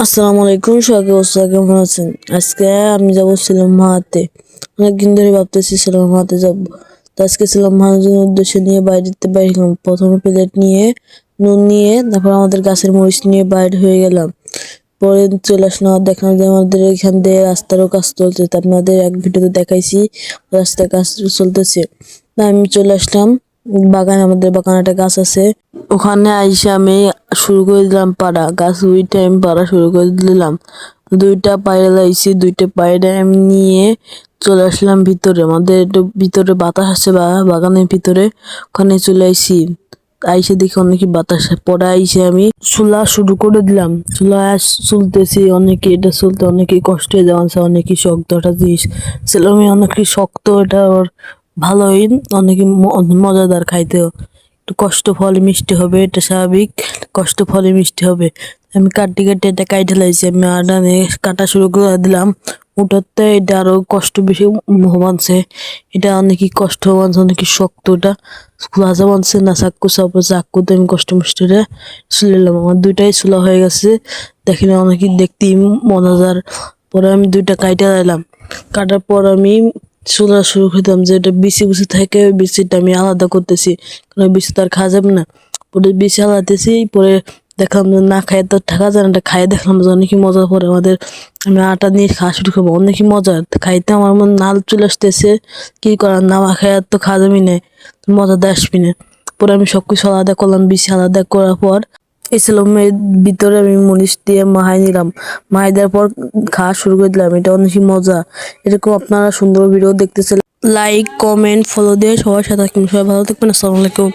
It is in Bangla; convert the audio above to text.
আসসালামু আলাইকুম, সবাইকে অবস্থা কেমন আছেন? আজকে আমি যাবো শিলং মাহাতে। অনেকদিন ধরে ভাবতেছি শিলং মাহাতে যাবো। তো আজকে শিলং মাহার উদ্দেশ্যে নিয়ে বাইরেতে বাইরে প্রথমে প্লেট নিয়ে নুন নিয়ে তারপর আমাদের গাছের মরিচ নিয়ে বাইরে হয়ে গেলাম। পরে চলে আসলাম, দেখলাম যে আমাদের এখান দিয়ে রাস্তারও কাজ চলছে। তা আপনাদের এক ভিডিওতে দেখাইছি রাস্তার কাজ চলতেছে। তা আমি চলে আসলাম বাগানে, আমাদের বাগানে একটা গাছ আছে। ওখানে আইসে আমি শুরু করে দিলাম পাড়া, গাছ দুইটা আমি পাড়া শুরু করে দিলাম। দুইটা পায়রা লাইছি, দুইটা পায়রা আমি নিয়ে চলে আসলাম ভিতরে। আমাদের একটু ভিতরে বাতাস আছে বাগানের ভিতরে, ওখানে চলে আইসি। আইসে দেখি অনেক বাতাস। পরে আইসে আমি চুলা শুরু করে দিলাম। চুলা চুলতেছি, অনেকে এটা চলতে অনেকে কষ্ট হয়ে যাওয়া, অনেকে শক্ত একটা জিনিস ছিল, আমি অনেকে শক্ত, এটা ওর ভালোই, অনেকে মজাদার খাইতেও। একটু কষ্ট ফলে মিষ্টি হবে, এটা স্বাভাবিক। কষ্ট ফলে মিষ্টি হবে। আমি কাটি কাটি এটা কাইটে লাইছি, আমি আডানে কাটা শুরু করে দিলাম। উঠাতে এটা আরো কষ্ট বেশি বানছে। এটা অনেকই কষ্ট বানছে, অনেকই শক্ত। এটা ভাজা বানছে না চাক্কু, চাক্কুতে আমি কষ্ট মিষ্টিটা চুলাইলাম। আমার দুইটাই চুলা হয়ে গেছে, দেখলে অনেকই দেখতে মজাদার। পরে আমি দুইটা কাইটা দিলাম। কাটার পর আমি চুলা শুরু করতাম, যে এটা বিচি বুচি থাকে, ওই বিচিটা আমি আলাদা করতেছি, কারণ বিচি তো আর খাওয়া যাবে না। পরে বিচি আলাদাতেছি, পরে দেখলাম যে না খাই তো থাকা যায় না, এটা খাই দেখলাম যে অনেকই মজা। পরে আমি আটা নিয়ে খাওয়া শুরু করবো, অনেকই মজা খাইতে। আমার মন নাল চলে আসতেছে, কি করার, না খাই তো খাওয়া যাবি না, মজাতে আসবি না। পরে আমি সবকিছু আলাদা করলাম, বিচি আলাদা করার পর এই সিলমের ভিতরে আমি মরিচ দিয়ে মাহাই নিলাম। মাহাই দেওয়ার পর খাওয়া শুরু করে দিলাম। এটা অনেকই মজা। এরকম আপনারা সুন্দর ভিডিও দেখতে চাইলে লাইক, কমেন্ট, ফলো দিয়ে সবার সাথে থাকবেন। সবাই ভালো থাকবেন। আসসালামু আলাইকুম।